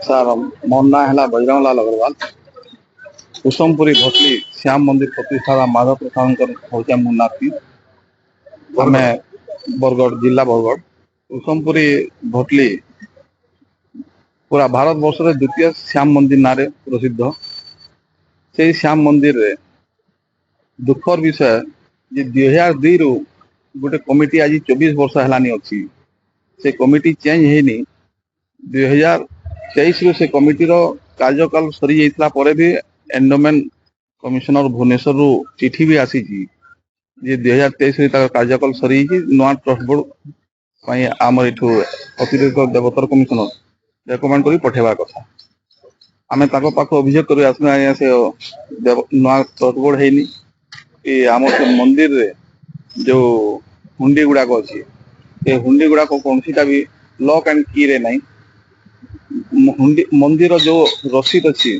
Sir ମୋ ନାଁ ହେଲା ବଜରଙ୍ଗଲାଲ ଅଗ୍ରୱାଲ। କୁସୁମପୁରୀ ଭଟଲି ଶ୍ୟାମ ମନ୍ଦିର ପ୍ରତିଷ୍ଠାତା ମାଧବ ପ୍ରସାଦଙ୍କର ହଉଛି ମୋ ନାତି। ଆମେ ବରଗଡ଼ ଜିଲ୍ଲା ବରଗଡ଼ କୁସୁମପୁରୀ ଭଟଲି ପୁରା ଭାରତ ବର୍ଷରେ ଦ୍ୱିତୀୟ ଶ୍ୟାମ ମନ୍ଦିର ନାଁରେ ପ୍ରସିଦ୍ଧ। ସେଇ ଶ୍ୟାମ ମନ୍ଦିରରେ ଦୁଃଖର ବିଷୟ ଯେ 2002ରୁ ଗୋଟେ କମିଟି ଆଜି 24 ବର୍ଷ ହେଲାନି ଅଛି। ସେ କମିଟି ଚେଞ୍ଜ ହେଇନି। 2023ରୁ ସେ କମିଟିର କାର୍ଯ୍ୟକାଳ ସରିଯାଇଥିଲା ପରେ ବି ଏଣ୍ଡୋମେଣ୍ଟ କମିଶନର ଭୁବନେଶ୍ୱରରୁ ଚିଠି ବି ଆସିଛି ଯେ 2023ରେ ତାର କାର୍ଯ୍ୟକାଳ ସରିଯାଇଛି। ନୂଆ ଟ୍ରଷ୍ଟ ବୋର୍ଡ ପାଇଁ ଆମର ଏଠୁ ଅତିରିକ୍ତ ଦେବୋତ୍ତର କମିଶନର ରେକମେଣ୍ଡ କରି ପଠେଇବା କଥା। ଆମେ ତାଙ୍କ ପାଖକୁ ଅଭିଯୋଗ କରି ଆସିଲୁ, ଆଜ୍ଞା ସେ ନୂଆ ଟ୍ରଷ୍ଟ ବୋର୍ଡ ହେଇନି କି ଆମର ସେ ମନ୍ଦିରରେ ଯୋଉ ହୁଣ୍ଡି ଗୁଡାକ ଅଛି ସେ ହୁଣ୍ଡି ଗୁଡାକ କୌଣସିଟା ବି ଲକ୍ ଆଣ୍ଡ କିରେ ନାହିଁ। ମନ୍ଦିର ଯୋଉ ରସିଦ ଅଛି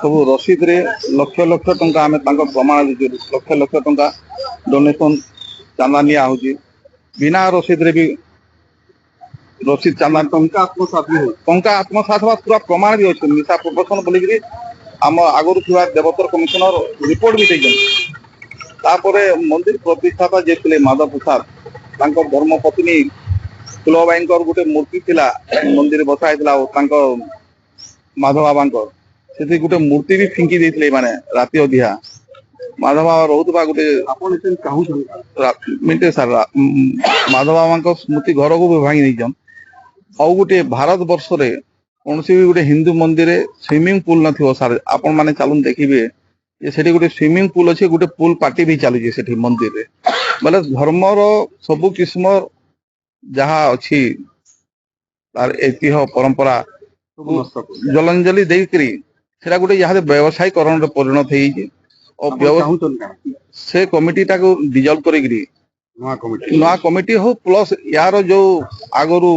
ସବୁ ରସିଦରେ ଲକ୍ଷ ଲକ୍ଷ ଟଙ୍କା ଆମେ ତାଙ୍କ ପ୍ରମାଣ ଦେଇଛୁ। ଲକ୍ଷ ଲକ୍ଷ ଟଙ୍କା ଡୋନେସନ ଚାନ୍ଦା ନିଆ ହଉଛି। ବିନା ରସିଦରେ ବି ରସିଦ ଚାନ୍ଦା ଟଙ୍କା ଆତ୍ମସାତ ହେବା ପୁରା ପ୍ରମାଣ ବି ଅଛି। ନିଶା ପ୍ରଦର୍ଶନ ବୋଲିକିରି ଆମ ଆଗରୁ ଥିବା ଦେବୋତ୍ତର କମିଶନର ରିପୋର୍ଟ ବି ଦେଇଛନ୍ତି। ତାପରେ ମନ୍ଦିର ପ୍ରତିଷ୍ଠାତା ଯିଏ ଥିଲେ ମାଧବ ପ୍ରସାଦ, ତାଙ୍କ ଧର୍ମପତ୍ନୀ ଫୁଲବାଇଙ୍କର ଗୋଟେ ମୂର୍ତ୍ତି ଥିଲା ମନ୍ଦିର ବସା ହେଇଥିଲା ଆଉ ତାଙ୍କ ମାଧବ ବାବାଙ୍କର ସେଠି ଗୋଟେ ମୂର୍ତ୍ତି ବି ଫିଙ୍କି ଦେଇଥିଲେ ମାନେ ରାତି ଅଧିଆ। ମାଧବ ବାବା ରହୁଥିବା ଗୋଟେ ମିନିଟେ ସାର୍ ମାଧବ ବାବାଙ୍କ ସ୍ମୃତି ଘରକୁ ବି ଭାଙ୍ଗି ଦେଇଛନ୍। ଆଉ ଗୋଟେ ଭାରତ ବର୍ଷରେ କୌଣସି ବି ଗୋଟେ ହିନ୍ଦୁ ମନ୍ଦିରରେ ସୁଇମିଂ ପୁଲ ନଥିବ ସାର୍। ଆପଣ ମାନେ ଚାଲୁନ ଦେଖିବେ ଯେ ସେଠି ଗୋଟେ ସୁଇମିଂ ପୁଲ ଅଛି, ଗୋଟେ ପୁଲ ପାର୍ଟି ବି ଚାଲୁଛି ସେଠି ମନ୍ଦିରରେ। ବୋଲେ ଧର୍ମର ସବୁ କିସ୍ମ ଯାହା ଅଛି ତାର ଐତିହ୍ୟ ପରମ୍ପରା ଜଳାଞ୍ଜଳି ଦେଇକରି ସେଟା ଗୋଟେ ଯାହା ବ୍ୟବସାୟୀକରଣରେ ପରିଣତ ହେଇଯାଇଛି। ସେ କମିଟିଟାକୁ ଡିଜଲ୍ଭ କରିକିରି ନୂଆ କମିଟି ହଉ ପ୍ଲସ ୟାର ଯୋଉ ଆଗରୁ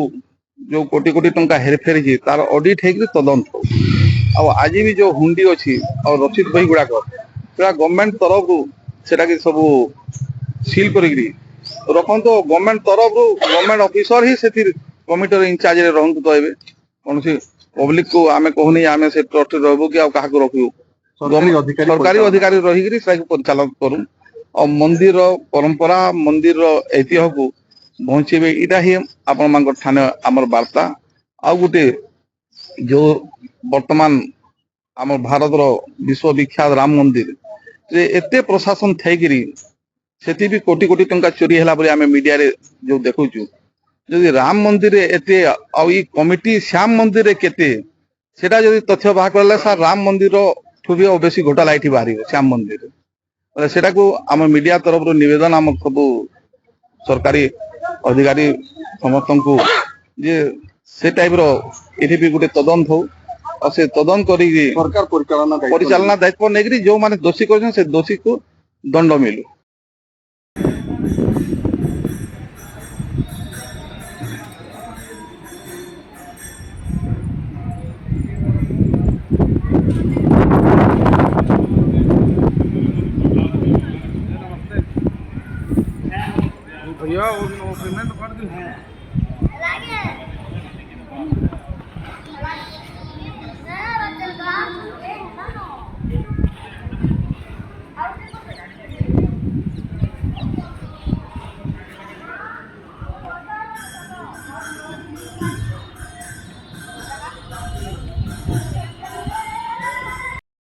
ଯୋଉ କୋଟି କୋଟି ଟଙ୍କା ହେରଫେର ହେଇଛି ତାର ଅଡିଟ ହେଇକିରି ତଦନ୍ତ ହଉ। ଆଉ ଆଜି ବି ଯୋଉ ହୁଣ୍ଡି ଅଛି ଆଉ ରସିଦ ବହି ଗୁଡାକ ସେଟା ଗଭର୍ଣ୍ଣମେଣ୍ଟ ତରଫରୁ ସେଟାକି ସବୁ ସିଲ୍ କରିକିରି ରଖନ୍ତୁ। ଗଭର୍ଣ୍ଣମେଣ୍ଟ ତରଫରୁ ଗଭର୍ଣ୍ଣମେଣ୍ଟ ଅଫିସର ହିଁ ସେଥିରେ କମିଟିର ଇନଚାର୍ଜରେ ରହନ୍ତୁ ତ ଏବେ କୌଣସି ପବ୍ଲିକ କୁ ଆମେ କହୁନି ଆମେ ସେ ଟ୍ରଷ୍ଟରେ ରହିବୁ କି ଆଉ କାହାକୁ ରଖିବୁ। ସରକାରୀ ଅଧିକାରୀ ରହିକିରି ସେଟାକୁ ପରିଚାଳନା କରୁ ଆଉ ମନ୍ଦିରର ପରମ୍ପରା ମନ୍ଦିରର ଐତିହ୍ୟକୁ ବଞ୍ଚିବେ। ଏଇଟା ହିଁ ଆପଣ ମାନଙ୍କ ଠାନେ ଆମର ବାର୍ତ୍ତା। ଆଉ ଗୋଟେ ଯୋଉ ବର୍ତ୍ତମାନ ଆମ ଭାରତର ବିଶ୍ୱବିଖ୍ୟାତ ରାମ ମନ୍ଦିର ଯେ ଏତେ ପ୍ରଶାସନ ଥାଇକିରି ସେଠି ବି କୋଟି କୋଟି ଟଙ୍କା ଚୋରି ହେଲା ବୋଲି ଆମେ ମିଡିଆରେ ଯୋଉ ଦେଖୁଛୁ। ଯଦି ରାମ ମନ୍ଦିରରେ ଏତେ ଆଉ ଏଇ କମିଟି ଶ୍ୟାମ ମନ୍ଦିରରେ କେତେ ସେଟା ଯଦି ତଥ୍ୟ ବାହାର କଲେ ସାର୍ ରାମ ମନ୍ଦିର ଠୁ ବି ଆଉ ବେଶୀ ଘୋଟାଲା ଏଠି ବାହାରିବ ଶ୍ୟାମ ମନ୍ଦିରରେ। ସେଟାକୁ ଆମ ମିଡିଆ ତରଫରୁ ନିବେଦନ ଆମ ସବୁ ସରକାରୀ ଅଧିକାରୀ ସମସ୍ତଙ୍କୁ ଯେ ସେ ଟାଇପର ଏଠି ବି ଗୋଟେ ତଦନ୍ତ ହଉ ଆଉ ସେ ତଦନ୍ତ କରିକି ସରକାର ପରିଚାଳନା ଦାୟିତ୍ୱ ନେଇକରି ଯୋଉମାନେ ଦୋଷୀ କରିଛନ୍ତି ସେ ଦୋଷୀକୁ ଦଣ୍ଡ ମିଳୁ। भैया